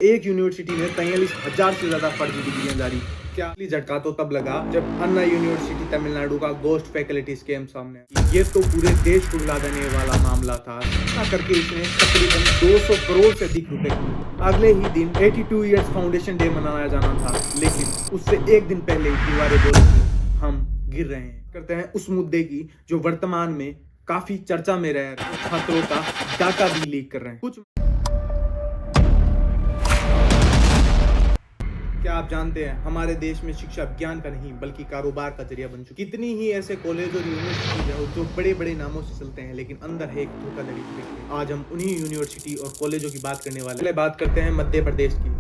एक यूनिवर्सिटी ने 43,000 से ज्यादा फर्जी डिग्रियां जारी। क्या झटका तो तब लगा जब अन्ना यूनिवर्सिटी तमिलनाडु का गोस्ट फैकल्टी स्कैम सामने आया। ये तो पूरे देश को हिला देने वाला मामला था। ऐसा करके इसने तकरीबन 200 करोड़ से अधिक रुपए कमाए। अगले ही दिन 82 इयर्स फाउंडेशन डे मनाया जाना था, लेकिन उससे एक दिन पहले ही दीवारें बोली थी हम गिर रहे हैं। करते हैं उस मुद्दे की जो वर्तमान में काफी चर्चा में रह रहे हैं। छात्रों का डाटा भी लीक कर रहे हैं। कुछ क्या आप जानते हैं हमारे देश में शिक्षा विज्ञान का नहीं बल्कि कारोबार का जरिया बन चुकी। कितनी ही ऐसे कॉलेज और यूनिवर्सिटी है जो बड़े बड़े नामों से चलते हैं लेकिन अंदर है एक धोखाधड़ी दिखती है। आज हम उन्हीं यूनिवर्सिटी और कॉलेजों की बात करने वाले हैं। पहले बात करते हैं मध्य प्रदेश की।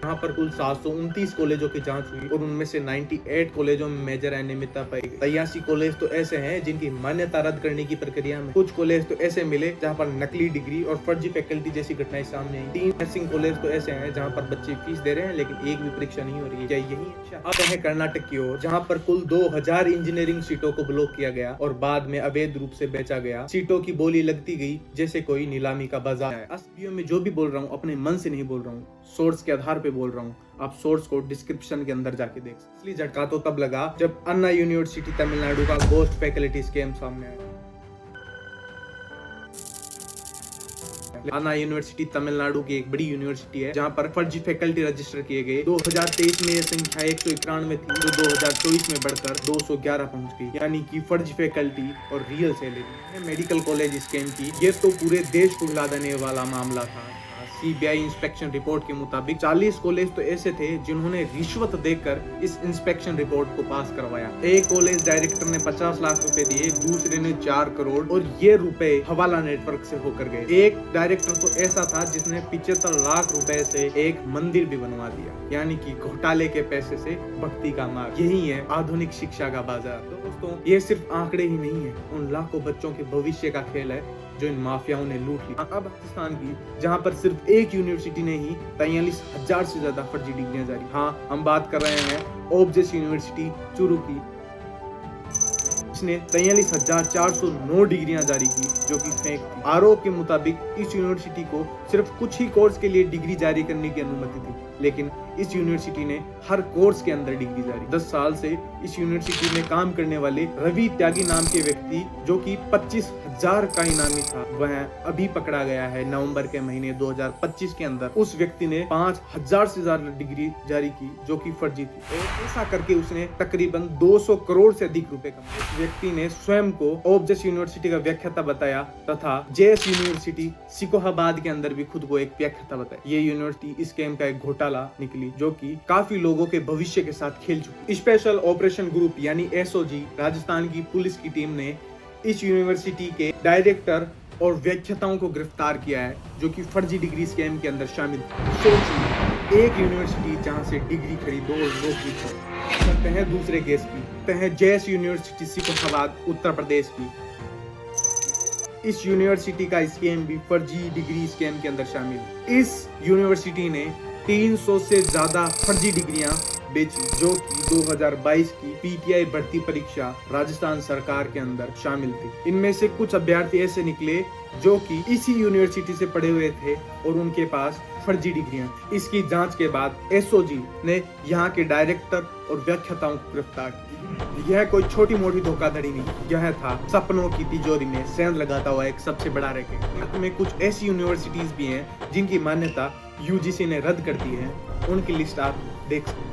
यहाँ पर कुल 729 कॉलेजों की जांच हुई और उनमें से 98 कॉलेजों में मेजर अनियमितता पाई गई। 83 कॉलेज तो ऐसे हैं जिनकी मान्यता रद्द करने की प्रक्रिया में। कुछ कॉलेज तो ऐसे मिले जहाँ पर नकली डिग्री और फर्जी फैकल्टी जैसी घटनाएं सामने आई। 3 नर्सिंग कॉलेज तो ऐसे हैं जहाँ पर बच्चे फीस दे रहे हैं लेकिन एक भी परीक्षा नहीं हो रही है। क्या यही अच्छा? अब है कर्नाटक की ओर, जहाँ पर कुल 2000 इंजीनियरिंग सीटों को ब्लॉक किया गया और बाद में अवैध रूप से बेचा गया। सीटों की बोली लगती गई जैसे कोई नीलामी का बाजार है। वीडियो में जो भी बोल रहा हूँ अपने मन से नहीं बोल रहा हूँ, सोर्स के आधार पे बोल रहा हूँ। आप सोर्स को डिस्क्रिप्शन के अंदर जाके देख सकते। इसलिए झटका तो तब लगा जब अन्ना यूनिवर्सिटी तमिलनाडु का गोस्ट फैकल्टी स्कैम सामने आया। अन्ना यूनिवर्सिटी तमिलनाडु की एक बड़ी यूनिवर्सिटी है जहां पर फर्जी फैकल्टी रजिस्टर किए गए। 2023 में यह संख्या 191 थी जो 2024 में बढ़कर 211 पहुंच गई। यानी कि फर्जी फैकल्टी और real salary. Medical college scam की ये तो पूरे देश को हिला देने वाला मामला था। सीबीआई इंस्पेक्शन रिपोर्ट के मुताबिक 40 कॉलेज तो ऐसे थे जिन्होंने रिश्वत देकर इस इंस्पेक्शन रिपोर्ट को पास करवाया। एक कॉलेज डायरेक्टर ने 50 लाख रुपए दिए, दूसरे ने 4 करोड़ और ये रुपए हवाला नेटवर्क से होकर गए। एक डायरेक्टर तो ऐसा था जिसने 75 लाख रुपए से एक मंदिर भी बनवा दिया। यानी कि घोटाले के पैसे से भक्ति का मार्ग। यही है आधुनिक शिक्षा का बाजार। दोस्तों ये सिर्फ आंकड़े ही नहीं है, उन लाखों बच्चों के भविष्य का खेल है जो इन माफियाओं ने लूट ली। अब पाकिस्तान की, जहां पर सिर्फ एक यूनिवर्सिटी ने ही 43,000 से ज्यादा फर्जी डिग्रियां जारी। हाँ, हम बात कर रहे हैं ओबजेस यूनिवर्सिटी चूरू की। इसने 43,409 डिग्रियां जारी की जो कि फेक थी। आरोप के मुताबिक इस यूनिवर्सिटी को सिर्फ कुछ ही कोर्स के लिए डिग्री जारी करने की अनुमति थी, लेकिन इस यूनिवर्सिटी ने हर कोर्स के अंदर डिग्री जारी। 10 साल से इस यूनिवर्सिटी में काम करने वाले रवि त्यागी नाम के व्यक्ति जो कि 25,000 का इनामी था, वह अभी पकड़ा गया है। नवंबर के महीने 2025 के अंदर उस व्यक्ति ने 5,000 से ज्यादा डिग्री जारी की जो कि फर्जी थी। ऐसा करके उसने तकरीबन 200 करोड़ से अधिक रुपए कमाए। उस व्यक्ति ने स्वयं को ओबजेस यूनिवर्सिटी का व्याख्याता बताया तथा जेएस यूनिवर्सिटी सिकोहाबाद के अंदर भी खुद को एक व्याख्याता बताया। ये यूनिवर्सिटी स्कैम का एक घोटाला निकली जो कि काफी लोगों के भविष्य के साथ खेल चुकी। स्पेशल ऑपरेशन ग्रुप यानी एसओजी राजस्थान की पुलिस की टीम ने इस यूनिवर्सिटी के डायरेक्टर और व्याख्याताओं को गिरफ्तार किया है जो कि फर्जी डिग्री स्कैम के अंदर शामिल थे। सोचिए, एक यूनिवर्सिटी जहां से डिग्री खरीदो और नौकरी करो। करते हैं दूसरे केस की, करते हैं जेएस यूनिवर्सिटी सिकोहाबाद उत्तर प्रदेश की। इस यूनिवर्सिटी का स्कैम भी फर्जी डिग्री स्कैम के अंदर शामिल। इस यूनिवर्सिटी ने 300 से ज्यादा फर्जी डिग्रियां बेची जो कि 2022 की पीटीआई भर्ती परीक्षा राजस्थान सरकार के अंदर शामिल थी। इनमें से कुछ अभ्यर्थी ऐसे निकले जो कि इसी यूनिवर्सिटी से पढ़े हुए थे और उनके पास फर्जी डिग्रियां थी। इसकी जांच के बाद एसओजी ने यहाँ के डायरेक्टर और व्याख्याताओं को गिरफ्तार किया। यह कोई छोटी मोटी धोखाधड़ी नहीं, यह था सपनों की तिजोरी में सेंध लगाता हुआ एक सबसे बड़ा रैकेट। में कुछ ऐसी यूनिवर्सिटीज भी हैं जिनकी मान्यता यूजीसी ने रद्द कर दी है, उनकी लिस्ट आप देख सकते हैं।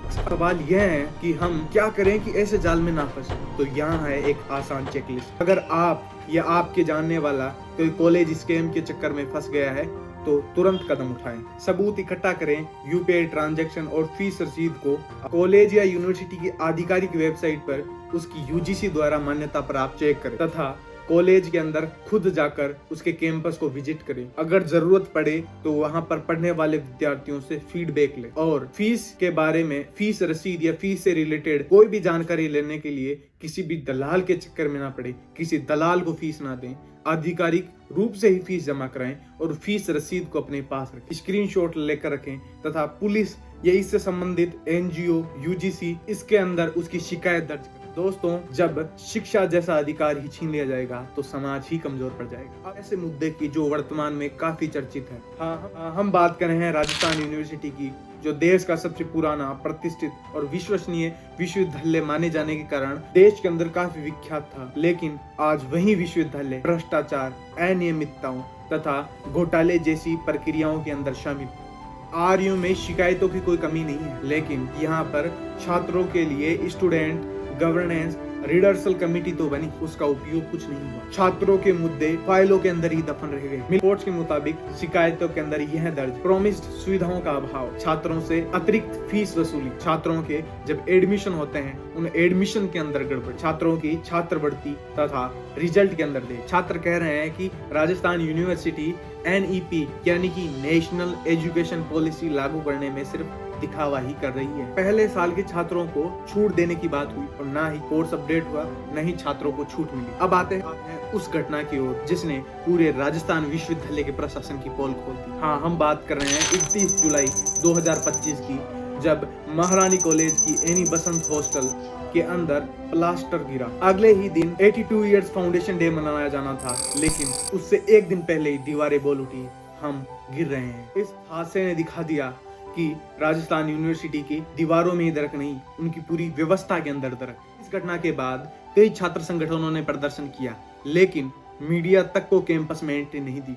सवाल यह है कि हम क्या करें कि ऐसे जाल में ना फंसे। तो यहाँ है एक आसान चेकलिस्ट। अगर आप या आपके जानने वाला कोई कॉलेज स्कैम के चक्कर में फंस गया है तो तुरंत कदम उठाएं। सबूत इकट्ठा करें, यूपीआई ट्रांजैक्शन और फीस रसीद को कॉलेज या यूनिवर्सिटी की आधिकारिक वेबसाइट पर उसकी यूजीसी द्वारा मान्यता प्राप्त चेक करें तथा कॉलेज के अंदर खुद जाकर उसके कैंपस को विजिट करें। अगर जरूरत पड़े तो वहां पर पढ़ने वाले विद्यार्थियों से फीडबैक लें और फीस के बारे में, फीस रसीद या फीस से रिलेटेड कोई भी जानकारी लेने के लिए किसी भी दलाल के चक्कर में ना पड़े, किसी दलाल को फीस ना दें। आधिकारिक रूप से ही फीस जमा कराएं और फीस रसीद को अपने पास रखें, स्क्रीनशॉट लेकर रखें तथा पुलिस या इससे संबंधित एनजीओ, यूजीसी इसके अंदर उसकी शिकायत दर्ज करें। दोस्तों, जब शिक्षा जैसा अधिकार ही छीन लिया जाएगा तो समाज ही कमजोर पड़ जाएगा। ऐसे मुद्दे की जो वर्तमान में काफी चर्चित है। हम बात कर रहे हैं राजस्थान यूनिवर्सिटी की, जो देश का सबसे पुराना, प्रतिष्ठित और विश्वसनीय विश्वविद्यालय माने जाने के कारण देश के अंदर काफी विख्यात था। लेकिन आज वही विश्वविद्यालय भ्रष्टाचार, अनियमितताओं तथा घोटाले जैसी प्रक्रियाओं के अंदर शामिल। आरयू में शिकायतों की कोई कमी नहीं है, लेकिन यहाँ पर छात्रों के लिए स्टूडेंट गवर्नेंस रिडर्सल कमेटी तो बनी, उसका उपयोग कुछ नहीं हुआ। छात्रों के मुद्दे फाइलों के अंदर ही दफन रह गए। रिपोर्ट्स के मुताबिक शिकायतों के अंदर यह दर्ज: प्रोमिस्ड सुविधाओं का अभाव, छात्रों से अतिरिक्त फीस वसूली, छात्रों के जब एडमिशन होते हैं उन एडमिशन के अंदर गड़बड़, छात्रों की छात्रवृत्ति तथा रिजल्ट के अंदर दे। छात्र कह रहे हैं कि राजस्थान यूनिवर्सिटी NEP यानी कि नेशनल एजुकेशन पॉलिसी लागू करने में सिर्फ दिखावा ही कर रही है। पहले साल के छात्रों को छूट देने की बात हुई और ना ही कोर्स अपडेट हुआ, न ही छात्रों को छूट मिली। अब आते हैं उस घटना की ओर जिसने पूरे राजस्थान विश्वविद्यालय के प्रशासन की पोल खोल दी। हाँ, हम बात कर रहे हैं 31 जुलाई 2025 की, जब महारानी कॉलेज की एनी बसंत हॉस्टल के अंदर प्लास्टर गिरा। अगले ही दिन 82 इयर्स फाउंडेशन डे मनाया जाना था, लेकिन उससे एक दिन पहले ही दीवारें बोल उठी, हम गिर रहे हैं। इस हादसे ने दिखा दिया कि राजस्थान यूनिवर्सिटी की दीवारों में ही दरक नहीं, उनकी पूरी व्यवस्था के अंदर दरक। इस घटना के बाद कई छात्र संगठनों ने प्रदर्शन किया, लेकिन मीडिया तक को कैंपस में एंट्री नहीं दी।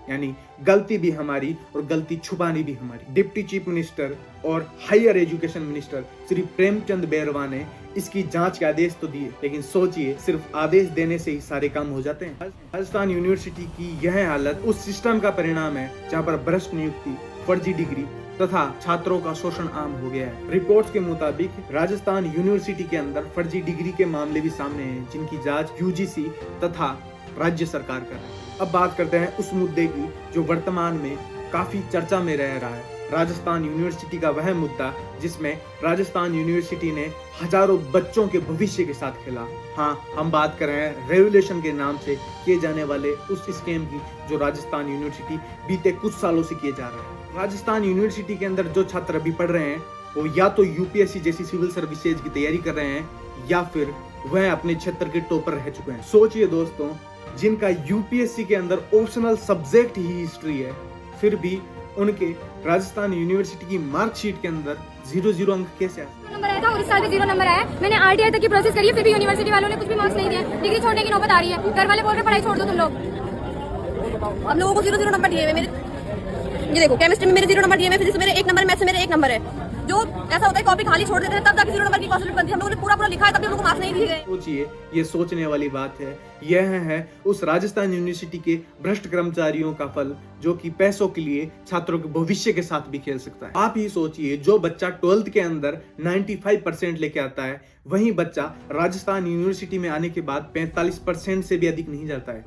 यानी गलती भी हमारी और गलती छुपानी भी हमारी। डिप्टी चीफ मिनिस्टर और higher education minister Shri Premchand Bairwa ने इसकी जांच के आदेश तो दिए, लेकिन सोचिए, सिर्फ आदेश देने से ही सारे काम हो जाते हैं। राजस्थान यूनिवर्सिटी की यह हालत उस सिस्टम का परिणाम है जहां पर भ्रष्ट नियुक्ति, फर्जी डिग्री तथा छात्रों का शोषण आम हो गया है। रिपोर्ट्स के मुताबिक राजस्थान यूनिवर्सिटी के अंदर फर्जी डिग्री के मामले भी सामने हैं, जिनकी जांच UGC तथा राज्य सरकार कर रही है। अब बात करते हैं उस मुद्दे की जो वर्तमान में काफी चर्चा में रह रहा है, राजस्थान यूनिवर्सिटी का वह मुद्दा जिसमें राजस्थान यूनिवर्सिटी ने हजारों बच्चों के भविष्य के साथ खेला। हाँ, हम बात कर रहे हैं रेवोल्यूशन के नाम से किए जाने वाले उस स्कैम की जो राजस्थान यूनिवर्सिटी बीते कुछ सालों से किए जा रहा है। राजस्थान यूनिवर्सिटी के अंदर जो छात्र अभी पढ़ रहे हैं वो या तो UPSC जैसी सिविल सर्विसेज की तैयारी कर रहे हैं या फिर वह अपने क्षेत्र के टॉपर रह चुके हैं। सोचिए दोस्तों, जिनका UPSC के अंदर ऑप्शनल सब्जेक्ट ही हिस्ट्री है, फिर भी उनके राजस्थान यूनिवर्सिटी की मार्कशीट के अंदर 0 अंक कैसे आए? नंबर आया था और इस साल भी 0 नंबर आया। मैंने RTI तक की प्रोसेस करी है, फिर भी यूनिवर्सिटी वालों ने कुछ भी मार्क्स नहीं दिए। डिग्री छोड़ने की नौबत आ रही है। घर वाले बोल रहे पढ़ाई छोड़ दो तुम लोग। अब लोगों को 0 नंबर दिए हुए। मेरे ये देखो, केमिस्ट्री में मेरे 0 नंबर दिए हैं, फिजिक्स में मेरे 1 नंबर, मैथ्स में मेरे 1 नंबर है। जो ऐसा होता है कॉपी खाली छोड़ देते हैं तब जाके 0 नंबर की पॉसिबिलिटी बनती है। हम लोगों ने पूरा लिखा है तब भी हम लोगों को मार्क्स नहीं दिए गए। सोचिए, ये सोचने वाली बात है। यह है उस राजस्थान यूनिवर्सिटी के भ्रष्ट कर्मचारियों का फल, जो कि पैसों के लिए छात्रों के भविष्य के साथ भी खेल सकता है। आप ही सोचिए, जो बच्चा 12th के अंदर 95% लेके आता है, वही बच्चा राजस्थान यूनिवर्सिटी में आने के बाद 45% से भी अधिक नहीं जाता है,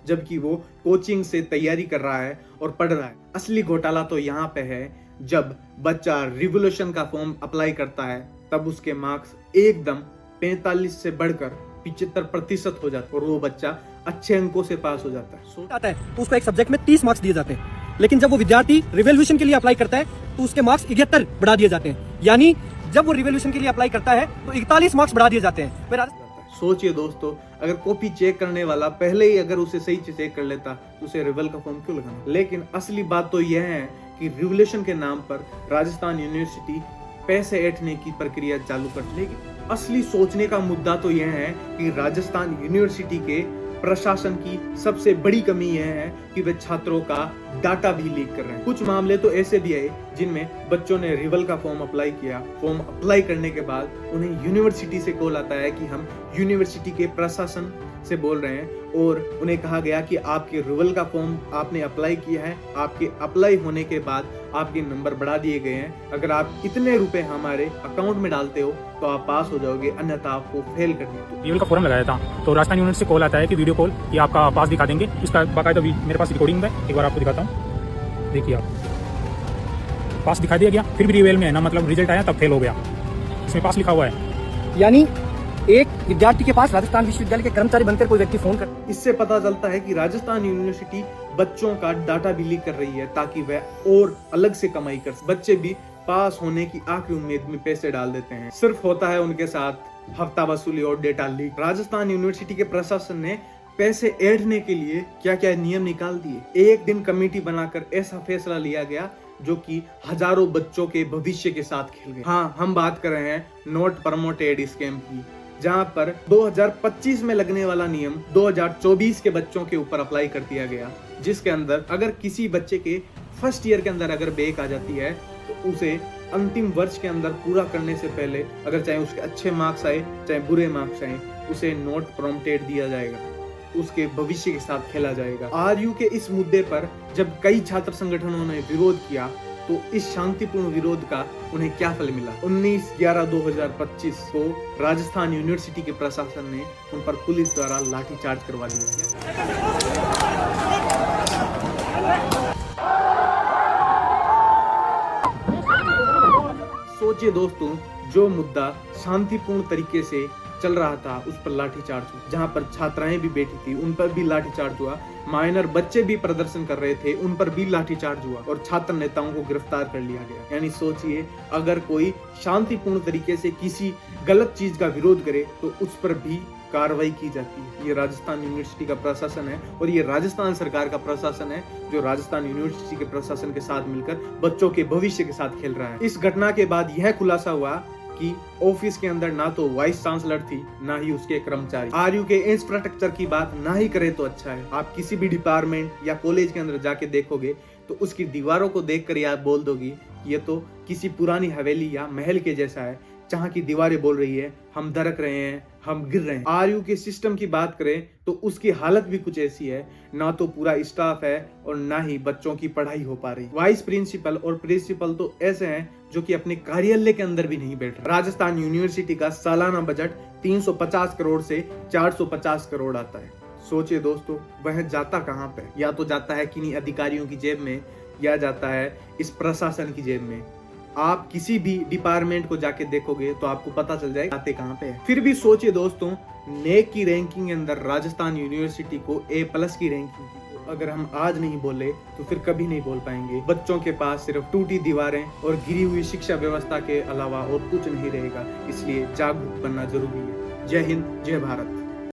जबकि वो कोचिंग से तैयारी कर रहा है और पढ़ रहा है। असली घोटाला तो यहाँ पे है, जब बच्चा रिवोल्यूशन का फॉर्म अप्लाई करता है तब उसके मार्क्स एकदम 45 से बढ़कर 75% हो जाते हैं और वो बच्चा अच्छे अंकों से पास हो जाता है। तो उसको एक सब्जेक्ट में 30 मार्क्स दिए जाते हैं, लेकिन जब वो विद्यार्थी रिवोल्यूशन के लिए अप्लाई करता है तो उसके मार्क्स 71 बढ़ा दिए जाते हैं। यानी जब वो रिवोल्यूशन के लिए अप्लाई करता है तो 41 मार्क्स बढ़ा दिए जाते हैं। सोचिए दोस्तों, अगर कॉपी चेक करने वाला पहले ही अगर उसे सही से चेक कर लेता तो उसे रिवल का फॉर्म क्यों लगाना? लेकिन असली बात तो यह है कि रिवोल्यूशन के नाम पर राजस्थान यूनिवर्सिटी पैसे ऐंठने की प्रक्रिया चालू कर लेगी। असली सोचने का मुद्दा तो यह है कि राजस्थान यूनिवर्सिटी के प्रशासन की सबसे बड़ी कमी यह है कि वे छात्रों का डाटा भी लीक कर रहे हैं। कुछ मामले तो ऐसे भी आए जिनमें बच्चों ने रिवल का फॉर्म अप्लाई किया, फॉर्म अप्लाई करने के बाद उन्हें यूनिवर्सिटी से कॉल आता है कि हम यूनिवर्सिटी के प्रशासन से बोल रहे हैं और उन्हें कहा गया कि आपके रिवल का फॉर्म आपने अप्लाई किया है, आपके अप्लाई होने के बाद आपके नंबर बढ़ा दिए गए हैं, अगर आप इतने रुपए हमारे अकाउंट में डालते हो तो आप पास हो जाओगे, अन्यथा आपको फेल कर देंगे। रिवल का फॉर्म लगाया था तो राजस्थान यूनिवर्सिटी से कॉल आता है कि वीडियो कॉल कि आपका पास दिखा देंगे। इसका बाकायदा मेरे पास रिकॉर्डिंग है, एक बार आपको दिखाता हूँ। देखिए, आप पास दिखा दिया गया, फिर भी रिवेल में है ना, मतलब रिजल्ट आया तब फेल हो गया, इसमें पास लिखा हुआ है। यानी एक विद्यार्थी के पास राजस्थान विश्वविद्यालय के कर्मचारी बनकर कोई व्यक्ति फोन कर, इससे पता चलता है कि राजस्थान यूनिवर्सिटी बच्चों का डाटा भी लीक कर रही है ताकि वह और अलग से कमाई कर। बच्चे भी पास होने की आखिरी उम्मीद में पैसे डाल देते हैं। सिर्फ होता है उनके साथ हफ्ता वसूली और डेटा लीक। राजस्थान यूनिवर्सिटी के प्रशासन ने पैसे ऐंठने के लिए क्या क्या नियम निकाल दिए। एक दिन कमेटी बनाकर ऐसा फैसला लिया गया जो कि हजारों बच्चों के भविष्य के साथ खेल गए। हाँ, हम बात कर रहे हैं नॉट प्रमोटेड स्कैम की, जहां पर 2025 में लगने वाला नियम 2024 के बच्चों के ऊपर अप्लाई कर दिया गया, जिसके अंदर अगर किसी बच्चे के फर्स्ट ईयर के अंदर अगर बैक आ जाती है तो उसे अंतिम वर्ष के अंदर पूरा करने से पहले, अगर चाहे उसके अच्छे मार्क्स आए चाहे बुरे मार्क्स आए, उसे नॉट प्रॉम्प्टेड दिया जाएगा, उसके भविष्य के साथ खेला जाएगा। आरयू के इस मुद्दे पर जब कई छात्र संगठनों ने विरोध किया तो इस शांतिपूर्ण विरोध का उन्हें क्या फल मिला। 19/11/2025 को राजस्थान यूनिवर्सिटी के प्रशासन ने उन पर पुलिस द्वारा लाठीचार्ज करवा दिया। सोचिए दोस्तों, जो मुद्दा शांतिपूर्ण तरीके से चल रहा था उस पर लाठीचार्ज हुआ। जहां पर छात्राएं भी बैठी थी उन पर भी लाठीचार्ज हुआ, माइनर बच्चे भी प्रदर्शन कर रहे थे उन पर भी लाठीचार्ज हुआ और छात्र नेताओं को गिरफ्तार कर लिया गया। यानी सोचिए, अगर कोई शांतिपूर्ण तरीके से किसी गलत चीज का विरोध करे तो उस पर भी कार्रवाई की जाती है। ये राजस्थान यूनिवर्सिटी का प्रशासन है और ये राजस्थान सरकार का प्रशासन है जो राजस्थान यूनिवर्सिटी के प्रशासन के साथ मिलकर बच्चों के भविष्य के साथ खेल रहा है। इस घटना के बाद यह खुलासा हुआ कि ऑफिस के अंदर ना तो वाइस चांसलर थी ना ही उसके कर्मचारी। आरयू के इंफ्रास्ट्रक्चर की बात ना ही करें तो अच्छा है। आप किसी भी डिपार्टमेंट या कॉलेज के अंदर जाके देखोगे तो उसकी दीवारों को देखकर आप बोल दोगी ये तो किसी पुरानी हवेली या महल के जैसा है, जहाँ की दीवारें बोल रही है हम धड़क रहे हैं, हम गिर रहे हैं। आरयू के सिस्टम की बात करें तो उसकी हालत भी कुछ ऐसी है, ना तो पूरा स्टाफ है और ना ही बच्चों की पढ़ाई हो पा रही। वाइस प्रिंसिपल और प्रिंसिपल तो ऐसे हैं जो कि अपने कार्यालय के अंदर भी नहीं बैठ रहे। राजस्थान यूनिवर्सिटी का सालाना बजट 350 करोड़ से 450 करोड़ आता है। सोचिए दोस्तों, वह जाता कहाँ पे? या तो जाता है किन्हीं अधिकारियों की जेब में या जाता है इस प्रशासन की जेब में। आप किसी भी डिपार्टमेंट को जाके देखोगे तो आपको पता चल जाएगा आते कहाँ पे है। फिर भी सोचिए दोस्तों, नेक की रैंकिंग के अंदर राजस्थान यूनिवर्सिटी को A+ की रैंकिंग थी। अगर हम आज नहीं बोले तो फिर कभी नहीं बोल पाएंगे। बच्चों के पास सिर्फ टूटी दीवारें और गिरी हुई शिक्षा व्यवस्था के अलावा और कुछ नहीं रहेगा, इसलिए जागरूक बनना जरूरी है। जय हिंद, जय भारत।